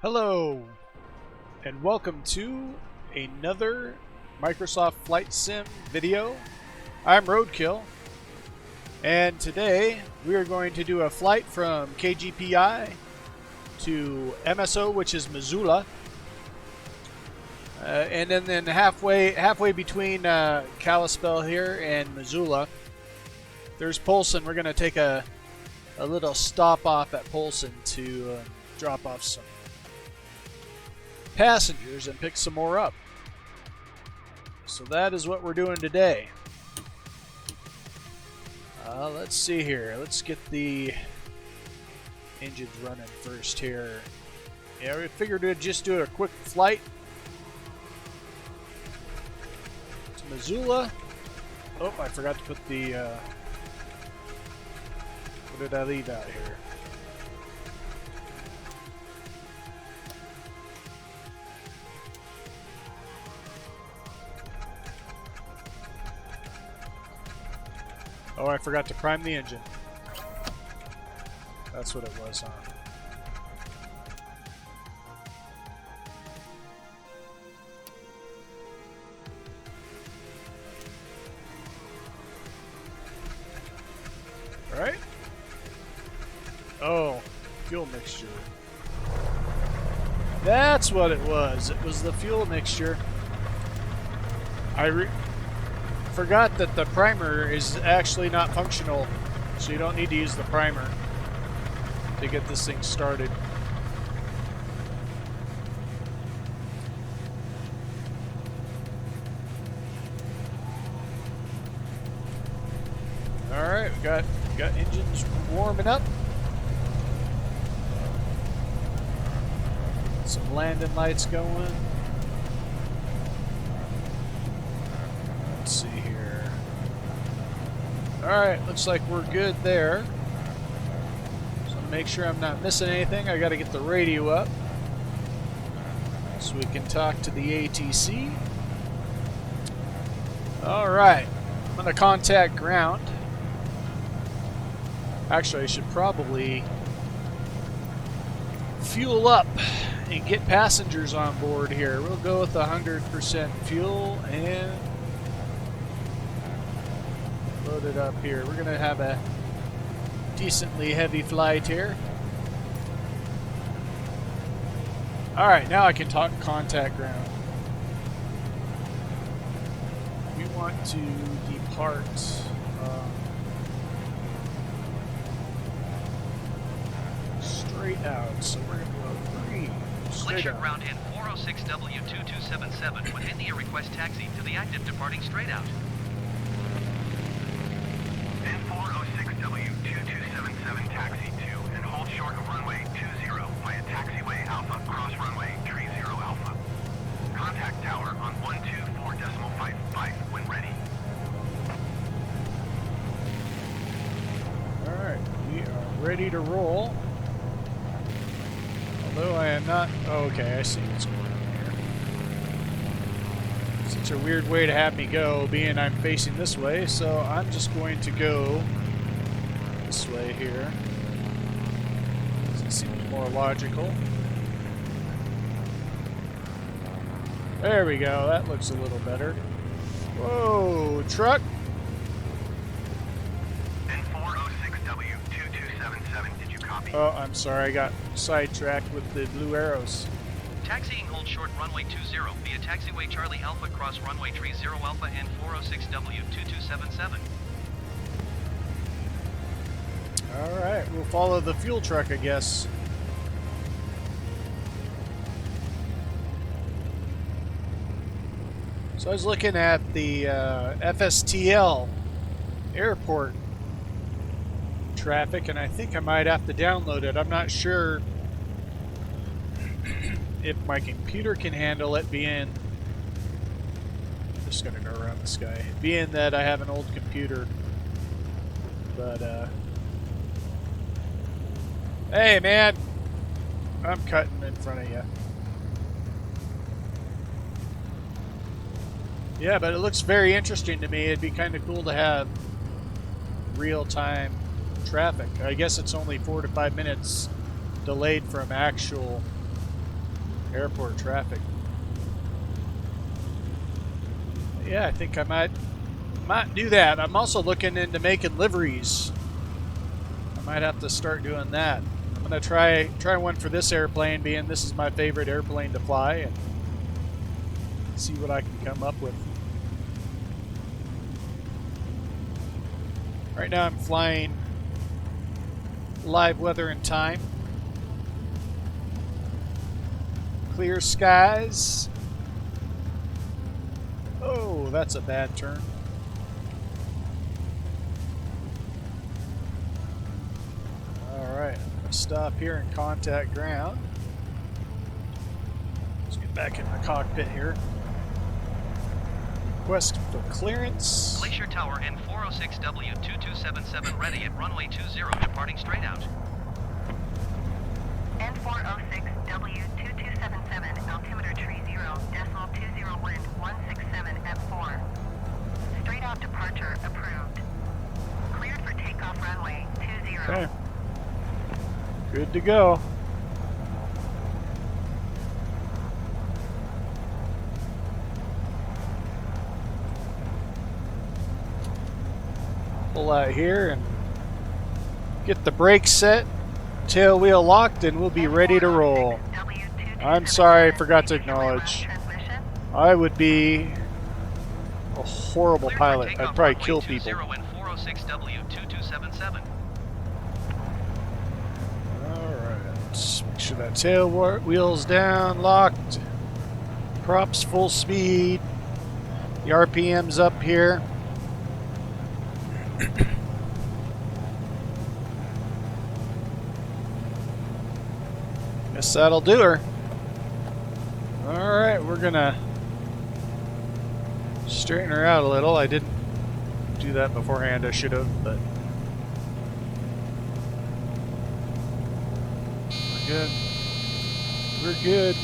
Hello, and welcome to another Microsoft Flight Sim video. I'm Roadkill, and today we are going to do a flight from KGPI to MSO, which is Missoula, and then halfway between Kalispell here and Missoula, there's Polson. We're going to take a little stop off at Polson to drop off some passengers and pick some more up. So that is what we're doing today. Let's see here. Let's get the engines running first here. Yeah, we figured we'd just do a quick flight to Missoula. Oh, I forgot to put the what did I leave out here? Oh, I forgot to prime the engine. That's what it was, huh? Alright. Oh, fuel mixture. That's what it was. It was the fuel mixture. I forgot that the primer is actually not functional, so you don't need to use the primer to get this thing started. Alright, we got engines warming up. Some landing lights going. Let's see here. Alright, looks like we're good there. So make sure I'm not missing anything. I gotta get the radio up so we can talk to the ATC. Alright, I'm gonna contact ground. Actually, I should probably fuel up and get passengers on board here. We'll go with 100% fuel and load it up here. We're gonna have a decently heavy flight here. Alright, now I can contact ground. We want to depart straight out, so we're gonna go green. Place your ground in 406W2277 with India request taxi to the active departing straight out. In 406W2277 taxi to and hold short of runway 20 via taxiway Alpha cross runway 30 Alpha. Contact tower on 124.55 when ready. Alright, we are ready to roll. Although I am not... Oh, okay, I see what's going on here. Such a weird way to have me go, being I'm facing this way, so I'm just going to go this way here. It seems more logical. There we go, that looks a little better. Whoa, truck! Oh, I'm sorry, I got sidetracked with the blue arrows. Taxiing hold short runway 20 via taxiway Charlie Alpha cross runway 30 Alpha and 406W2277. Alright, we'll follow the fuel truck, I guess. So I was looking at the FSTL airport traffic, and I think I might have to download it. I'm not sure if my computer can handle it, being... I'm just gonna go around the sky. Being that I have an old computer. But, hey, man! I'm cutting in front of you. Yeah, but it looks very interesting to me. It'd be kind of cool to have real-time traffic. I guess it's only 4 to 5 minutes delayed from actual airport traffic. Yeah, I think I might do that. I'm also looking into making liveries. I might have to start doing that. I'm gonna try one for this airplane, being this is my favorite airplane to fly, and see what I can come up with. Right now I'm flying live weather and time. Clear skies. Oh, that's a bad turn. Alright, I'm going to stop here and contact ground. Let's get back in the cockpit here. Request for clearance. Glacier Tower N406W2277 ready at runway 20, departing straight out. N406W2277, altimeter tree 0, decimal 20 wind 167 at 4. Straight out departure approved. Cleared for takeoff runway 20. Okay. Good to go. Pull out here and get the brakes set, tail wheel locked, and we'll be ready to roll. I'm sorry, I forgot to acknowledge. I would be a horrible pilot. I'd probably kill people. Alright, make sure that tail wheel's down, locked. Props full speed. The RPM's up here. Guess that'll do her. Alright, we're gonna straighten her out a little. I didn't do that beforehand, I should have, but we're good. We're good.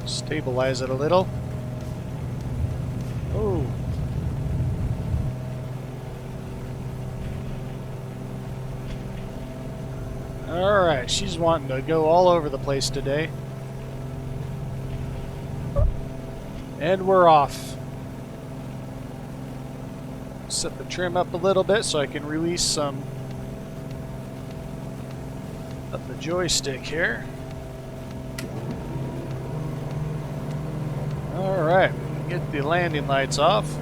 Stabilize it a little. Oh. Alright, she's wanting to go all over the place today. And we're off. Set the trim up a little bit so I can release some of the joystick here. Alright, get the landing lights off.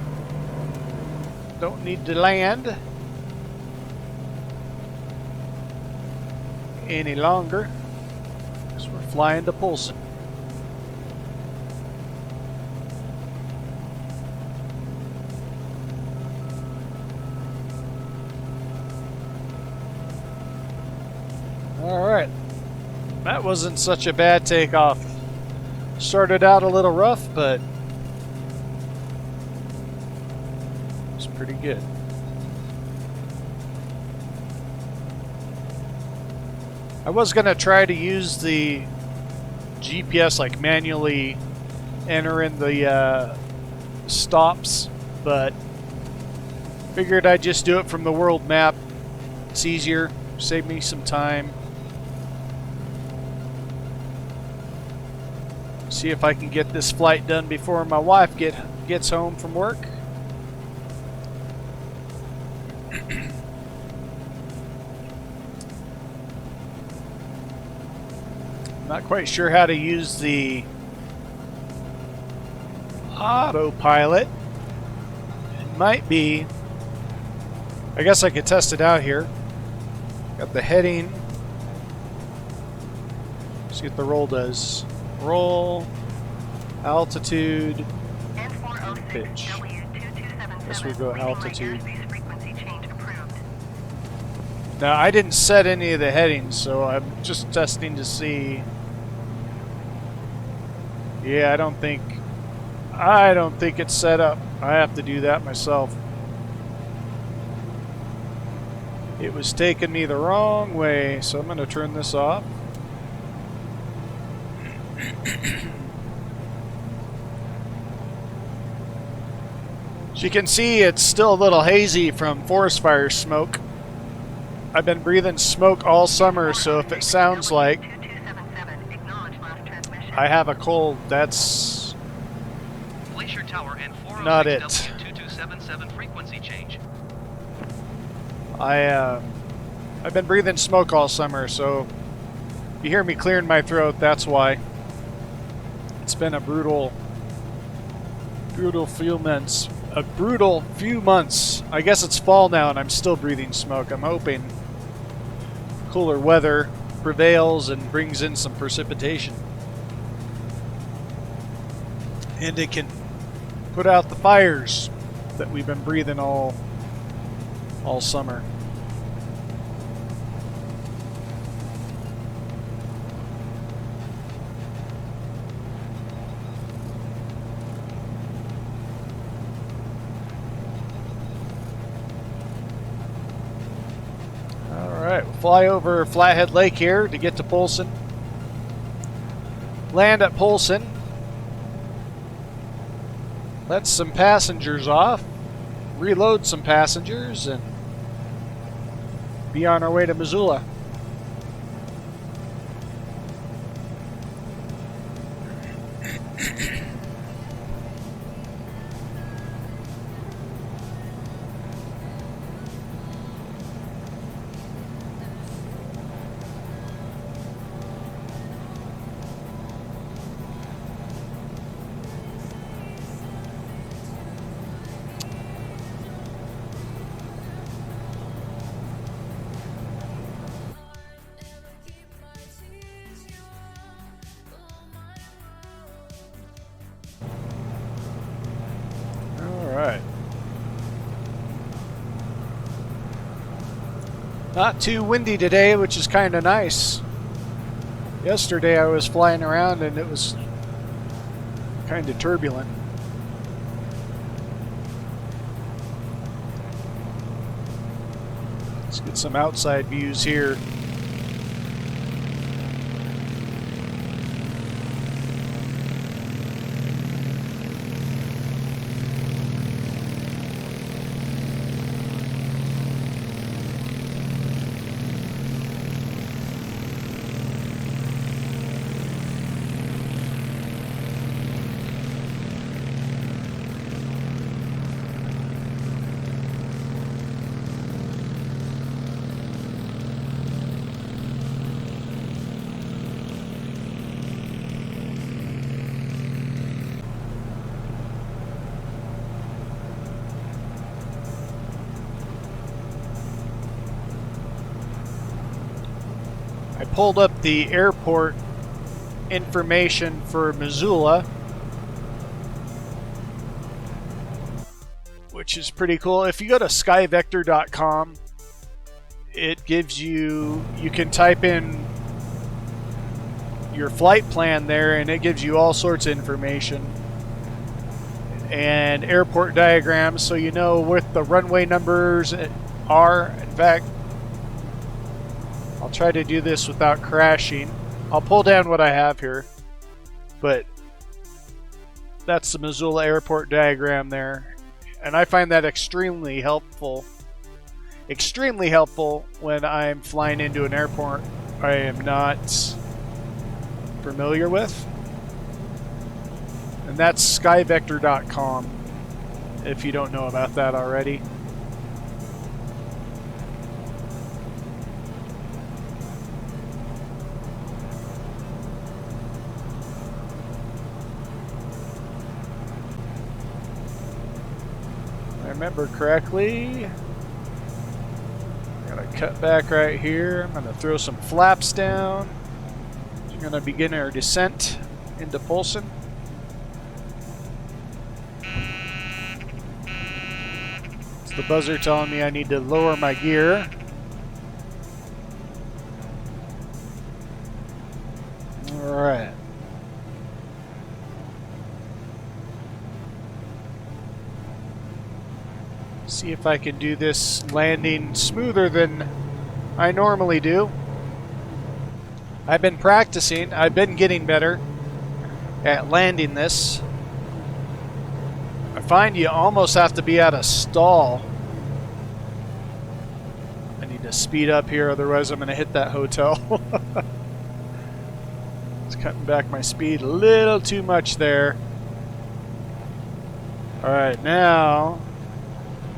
Don't need to land any longer because we're flying to Polson. Alright, that wasn't such a bad takeoff. Started out a little rough, but it's pretty good. I was going to try to use the GPS, like manually enter in the stops, but figured I'd just do it from the world map. It's easier, save me some time. See if I can get this flight done before my wife gets home from work. Not quite sure how to use the autopilot. It might be. I guess I could test it out here. Got the heading. See what the roll does. Roll, altitude, pitch. Guess we go altitude. Now, I didn't set any of the headings, so I'm just testing to see. Yeah, I don't think it's set up. I have to do that myself. It was taking me the wrong way, so I'm going to turn this off. As you can see, it's still a little hazy from forest fire smoke. I've been breathing smoke all summer, so if it sounds like I have a cold, that's Glacier Tower and not it. 406W2277 frequency change. I've been breathing smoke all summer, so if you hear me clearing my throat, that's why. It's been a brutal few months. A brutal few months. I guess it's fall now and I'm still breathing smoke. I'm hoping cooler weather prevails and brings in some precipitation. And it can put out the fires that we've been breathing all summer. Alright, we'll fly over Flathead Lake here to get to Polson. Land at Polson. Let some passengers off. Reload some passengers and be on our way to Missoula. Alright. Not too windy today, which is kind of nice. Yesterday I was flying around and it was kind of turbulent. Let's get some outside views here. I pulled up the airport information for Missoula, which is pretty cool. If you go to skyvector.com, it gives you can type in your flight plan there and it gives you all sorts of information and airport diagrams so you know what the runway numbers are. In fact, I'll try to do this without crashing. I'll pull down what I have here, but that's the Missoula airport diagram there. And I find that extremely helpful. Extremely helpful when I'm flying into an airport I am not familiar with. And that's skyvector.com if you don't know about that already. Remember correctly, I'm gonna cut back right here. I'm gonna throw some flaps down. We're gonna begin our descent into Polson. It's the buzzer telling me I need to lower my gear. Alright. See if I can do this landing smoother than I normally do. I've been practicing. I've been getting better at landing this. I find you almost have to be at a stall. I need to speed up here, otherwise I'm going to hit that hotel. It's cutting back my speed a little too much there. Alright, now...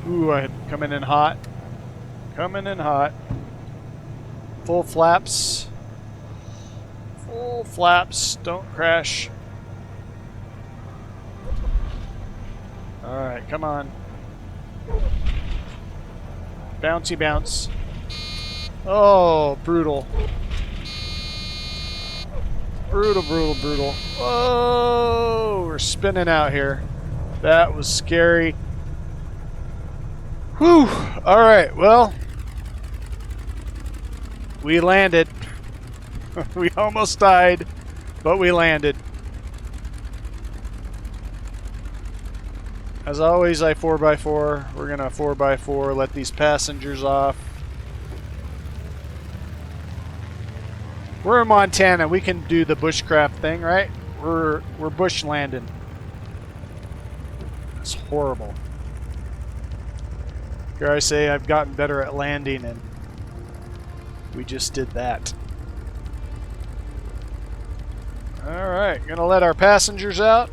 Ooh, I'm coming in hot. Coming in hot. Full flaps. Full flaps. Don't crash. Alright, come on. Bouncy bounce. Oh, brutal. Brutal, brutal, brutal. Oh, we're spinning out here. That was scary. Whew. Alright, well. We landed. We almost died, but we landed. As always, I 4x4. We're gonna 4x4, let these passengers off. We're in Montana. We can do the bushcraft thing, right? We're bush landing. It's horrible. Here I say I've gotten better at landing, and we just did that. Alright, gonna let our passengers out.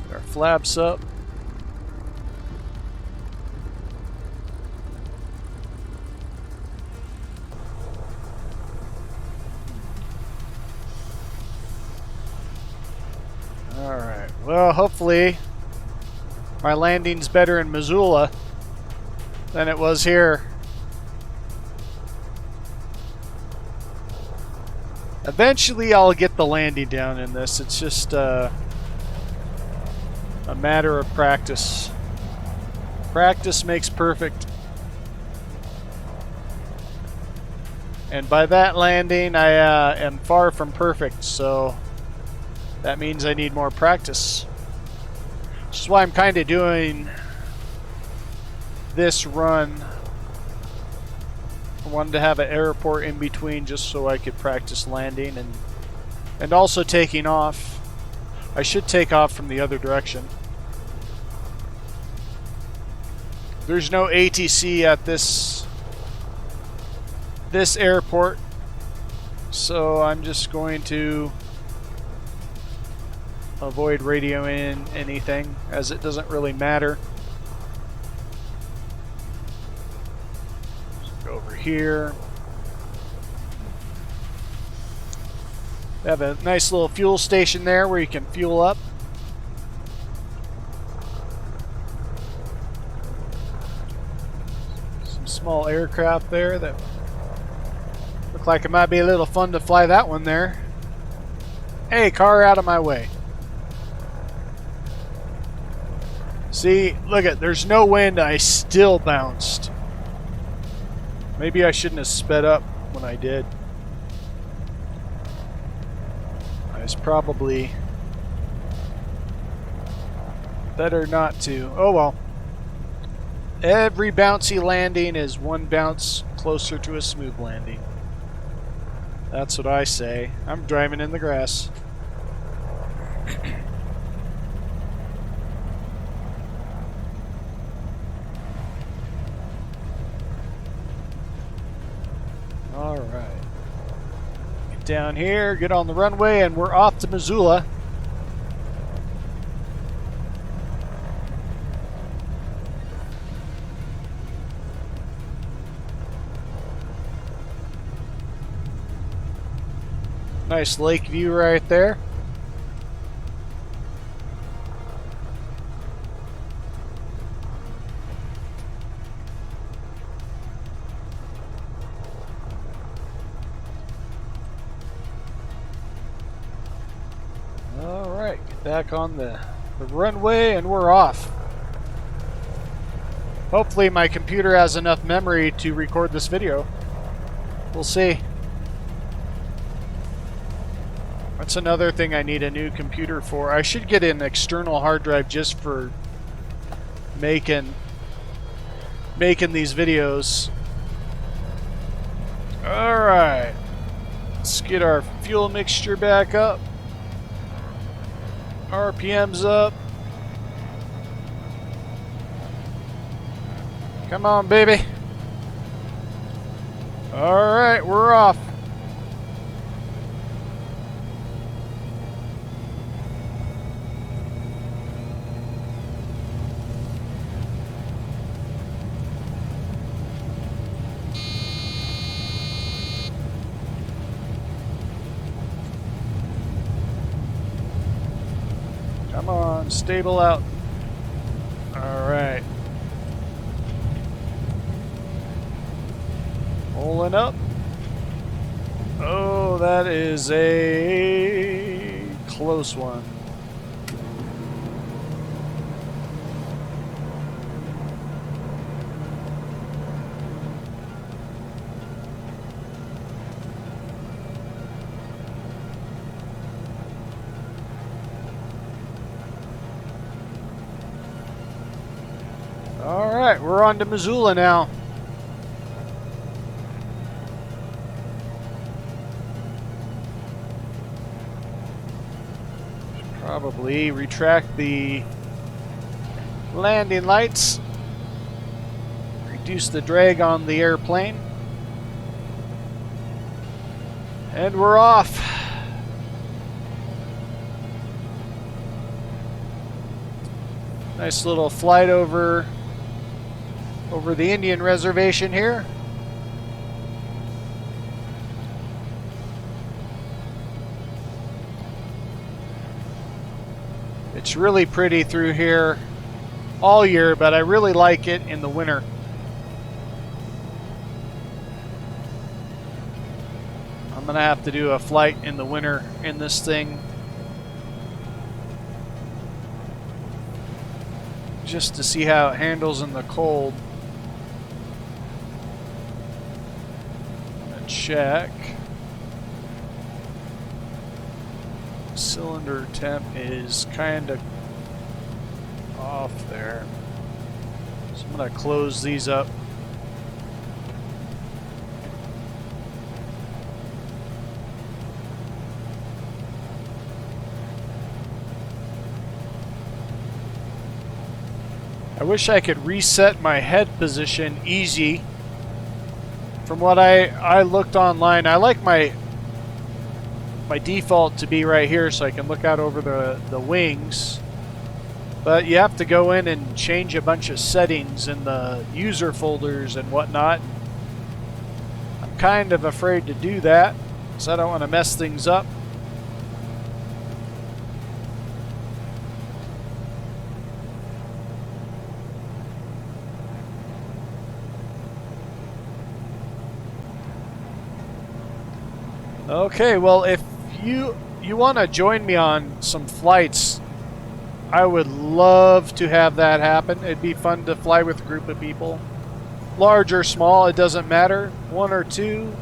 Get our flaps up. Alright, well, hopefully my landing's better in Missoula than it was here. Eventually I'll get the landing down in this. It's just a matter of practice. Practice makes perfect. And by that landing, I am far from perfect, so that means I need more practice. Which is why I'm kind of doing this run. I wanted to have an airport in between just so I could practice landing and also taking off. I should take off from the other direction. There's no ATC at this airport, so I'm just going to avoid radioing anything, as it doesn't really matter. Just go over here. They have a nice little fuel station there where you can fuel up. Some small aircraft there that look like it might be a little fun to fly that one there. Hey, car, out of my way. See, look at, there's no wind, I still bounced. Maybe I shouldn't have sped up when I did. I was probably better not to. Oh well. Every bouncy landing is one bounce closer to a smooth landing. That's what I say. I'm driving in the grass. Alright. Get down here, get on the runway, and we're off to Missoula. Nice lake view right there. Alright, get back on the runway and we're off. Hopefully my computer has enough memory to record this video. We'll see. That's another thing I need a new computer for. I should get an external hard drive just for making these videos. Alright. Let's get our fuel mixture back up. RPM's up. Come on, baby. Alright, we're off. Come on, stable out. Alright. Pulling up. Oh, that is a close one. All right, we're on to Missoula now. Probably retract the landing lights, reduce the drag on the airplane, and we're off. Nice little flight over the Indian reservation here. It's really pretty through here all year, but I really like it in the winter. I'm gonna have to do a flight in the winter in this thing, just to see how it handles in the cold. Check. Cylinder temp is kind of off there. So I'm going to close these up. I wish I could reset my head position easy. From what I looked online, I like my default to be right here so I can look out over the wings. But you have to go in and change a bunch of settings in the user folders and whatnot. I'm kind of afraid to do that, so I don't want to mess things up. Okay, well, if you want to join me on some flights, I would love to have that happen. It'd be fun to fly with a group of people. Large or small, it doesn't matter. 1 or 2,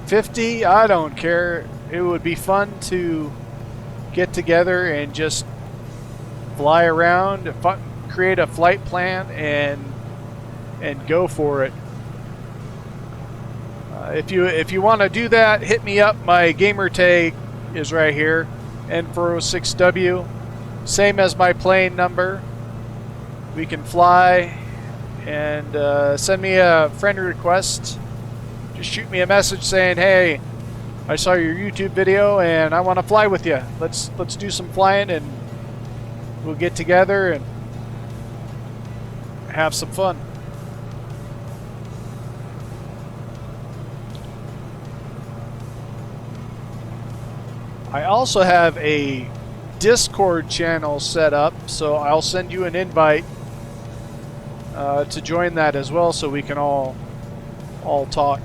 50, I don't care. It would be fun to get together and just fly around, create a flight plan, and go for it. If you want to do that, hit me up. My gamer tag is right here, N406W, same as my plane number. We can fly, and send me a friend request. Just shoot me a message saying, "Hey, I saw your YouTube video and I want to fly with you. Let's do some flying, and we'll get together and have some fun." I also have a Discord channel set up, so I'll send you an invite to join that as well, so we can all talk.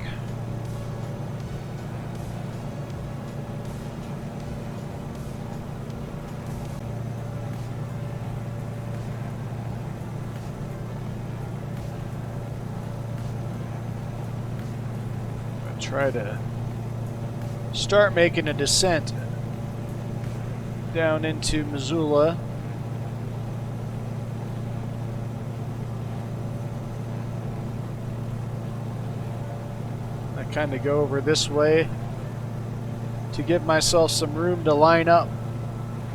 Try to start making a descent. down into Missoula. I kind of go over this way to give myself some room to line up,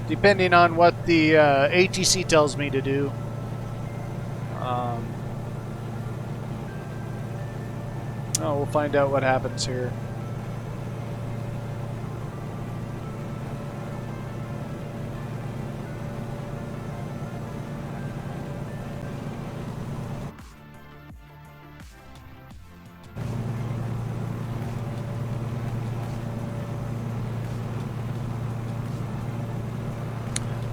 depending on what the ATC tells me to do. We'll find out what happens here.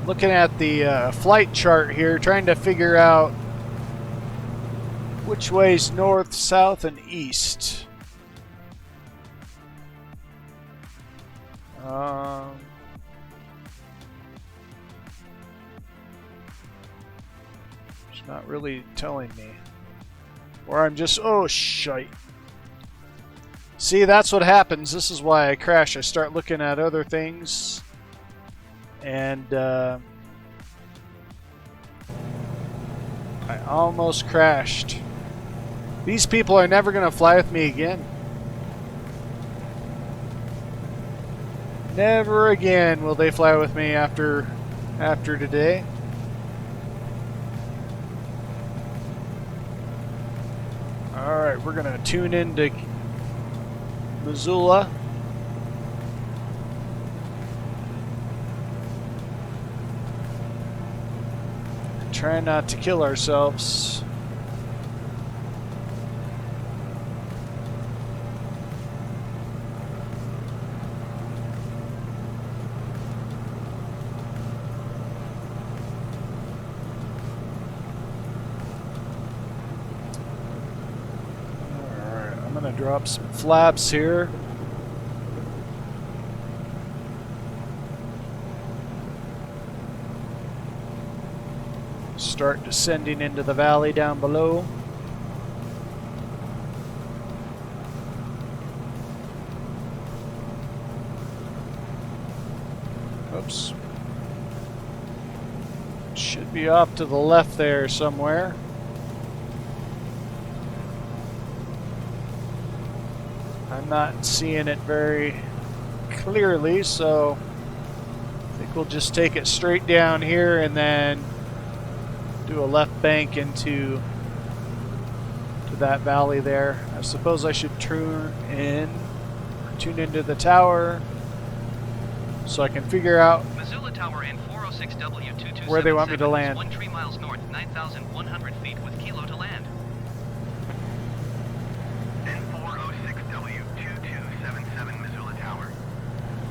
Looking at the flight chart here, trying to figure out which way's north, south, and east. It's not really telling me. Or I'm just, oh shite. See, that's what happens. This is why I crash. I start looking at other things. And I almost crashed. These people are never going to fly with me again. Never again will they fly with me after today. Alright, we're going to tune into Missoula. Try not to kill ourselves. Alright, I'm gonna drop some flaps here. Start descending into the valley down below. Oops. Should be off to the left there somewhere. I'm not seeing it very clearly, so I think we'll just take it straight down here and then do a left bank into that valley there. I suppose I should tune into the tower so I can figure out Missoula Tower in 406W2277 where they want me to land. 13 miles north, 9,100 feet with kilo to land. And 406W2277 Missoula Tower.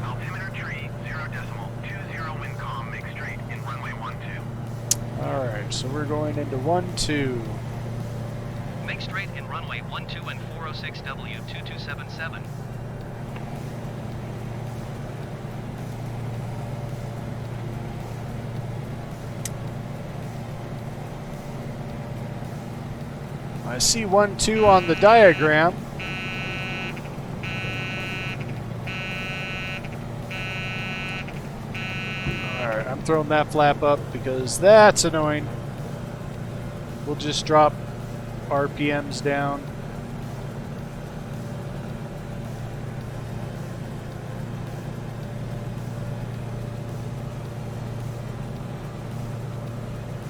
Altimeter tree 0.20 wind calm, make straight in runway 12. Alright, so we're going into 12. Make straight in runway 12 and 406W2277. I see 12 on the diagram. Alright, I'm throwing that flap up because that's annoying. We'll just drop RPMs down.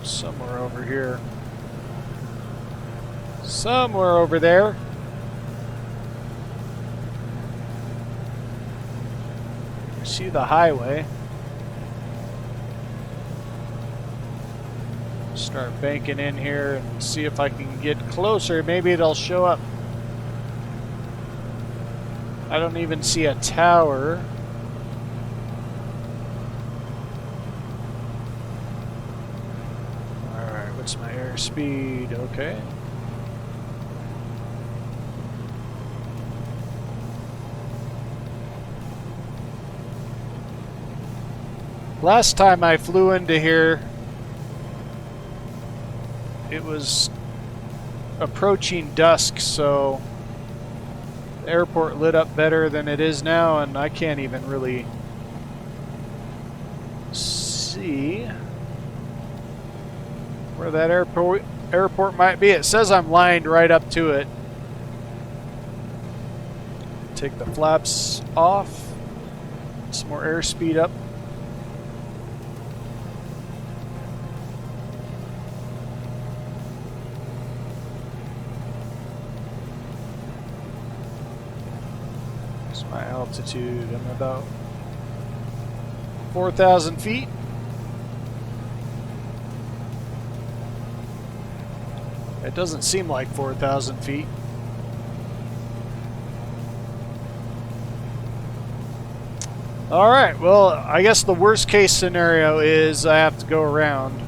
Somewhere over here. Somewhere over there. I see the highway. Start banking in here and see if I can get closer. Maybe it'll show up. I don't even see a tower. Alright, what's my airspeed? Okay. Last time I flew into here, it was approaching dusk, so the airport lit up better than it is now, and I can't even really see where that airport might be. It says I'm lined right up to it. Take the flaps off. Some more airspeed up. That's my altitude. I'm about 4,000 feet. It doesn't seem like 4,000 feet. Alright, well, I guess the worst case scenario is I have to go around.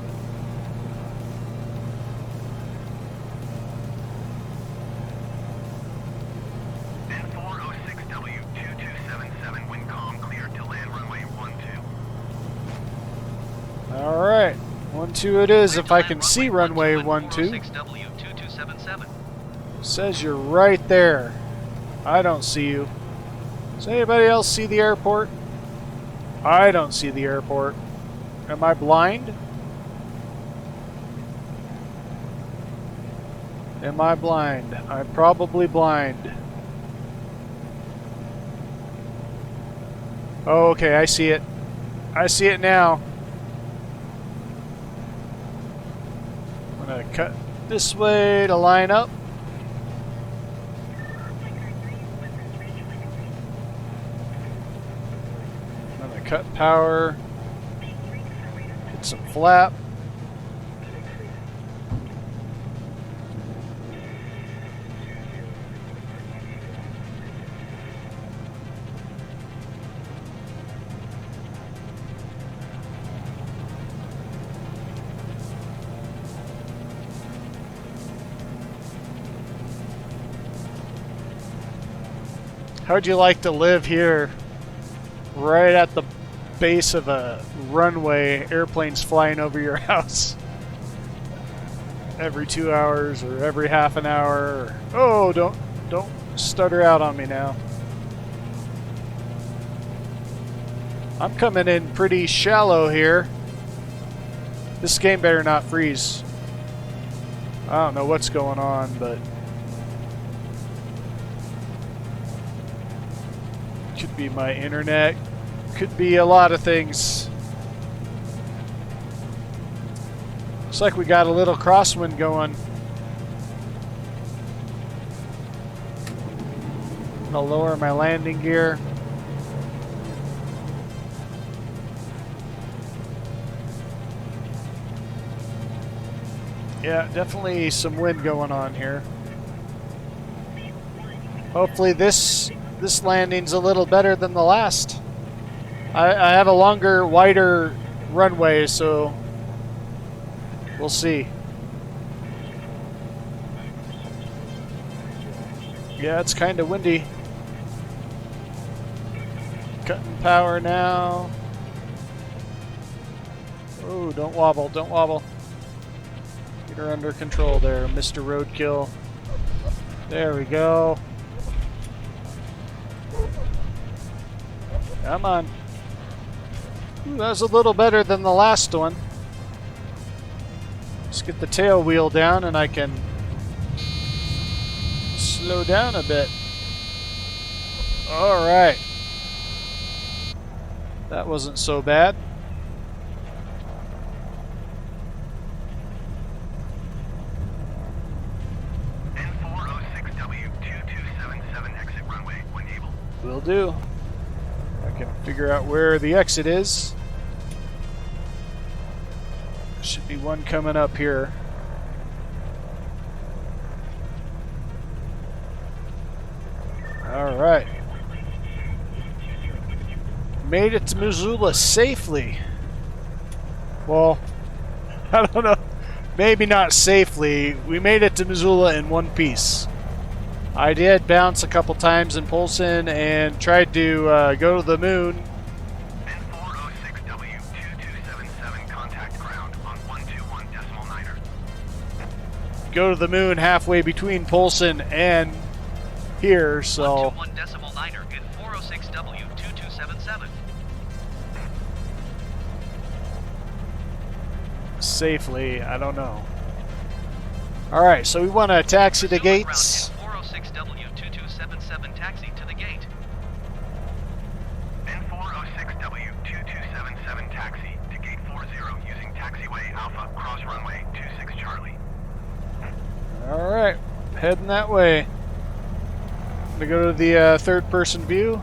N406W2277, wind calm, cleared to land runway 12. Alright, 12 it is if I can see runway 12. 406W2277. Says you're right there. I don't see you. Does anybody else see the airport? I don't see the airport. Am I blind? Am I blind? I'm probably blind. Oh, okay, I see it. I see it now. I'm gonna cut this way to line up. Cut power, hit some flap. How'd you like to live here, right at the base of a runway, airplanes flying over your house every 2 hours or every half an hour? Oh, don't stutter out on me now. I'm coming in pretty shallow here. This game better not freeze. I don't know what's going on, but could be my internet. Could be a lot of things. Looks like we got a little crosswind going. I'm gonna lower my landing gear. Yeah, definitely some wind going on here. Hopefully this landing's a little better than the last. I have a longer, wider runway, so we'll see. Yeah, it's kind of windy. Cutting power now. Oh, don't wobble, don't wobble. Get her under control there, Mr. Roadkill. There we go. Come on. Ooh, that was a little better than the last one. Let's get the tail wheel down and I can slow down a bit. Alright. That wasn't so bad. N406W2277, exit runway when able. Will do. I can figure out where the exit is. Should be one coming up here. Alright. Made it to Missoula safely. Well, I don't know. Maybe not safely. We made it to Missoula in one piece. I did bounce a couple times in Polson and tried to go to the moon. N406W2277, contact ground on 121.9er. Go to the moon halfway between Polson and here, so 121.9er in 406W2277. safely. I don't know. All right, so we want to taxi the Missoula gates. ground N406W2277 taxi to the gate. N406W2277 taxi to gate 40 using taxiway Alpha cross runway 26 Charlie. All right, heading that way. I'm gonna go to the third-person view.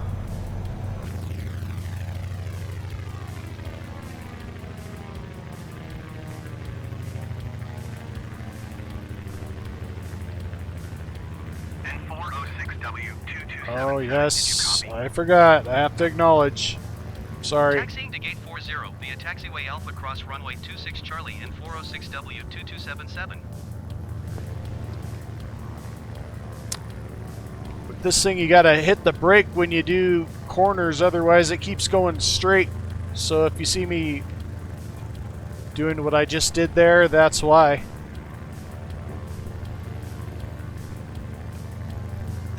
N406W227 Oh yes, I forgot. I have to acknowledge. Sorry. Taxiing to gate 40 via taxiway Alpha cross runway 26 Charlie N406W2277. With this thing, you gotta hit the brake when you do corners, otherwise it keeps going straight. So if you see me doing what I just did there, that's why.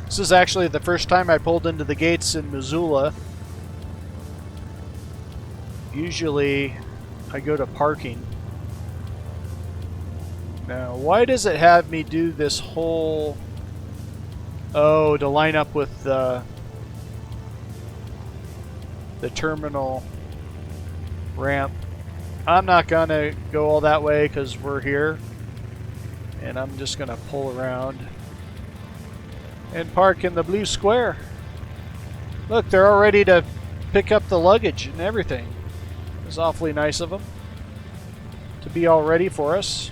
This is actually the first time I pulled into the gates in Missoula. Usually I go to parking. Now, why does it have me do this whole... Oh, to line up with the terminal ramp. I'm not gonna go all that way because we're here. And I'm just gonna pull around and park in the blue square. Look, they're all ready to pick up the luggage and everything. It's awfully nice of them to be all ready for us.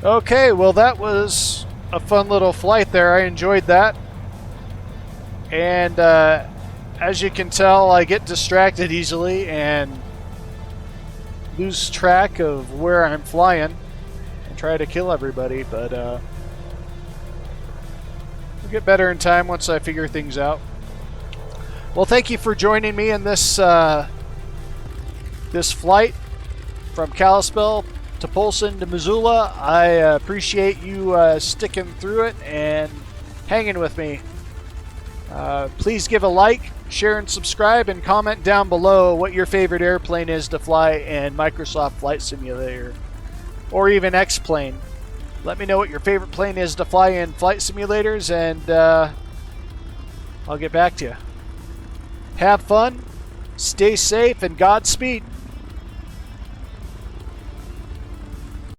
Okay, well that was a fun little flight there. I enjoyed that. And as you can tell, I get distracted easily and lose track of where I'm flying and try to kill everybody, but we'll get better in time once I figure things out. Well, thank you for joining me in this this flight from Kalispell to Polson to Missoula. I appreciate you sticking through it and hanging with me. Please give a like, share, and subscribe, and comment down below what your favorite airplane is to fly in Microsoft Flight Simulator, or even X-Plane. Let me know what your favorite plane is to fly in flight simulators, and I'll get back to you. Have fun, stay safe, and Godspeed.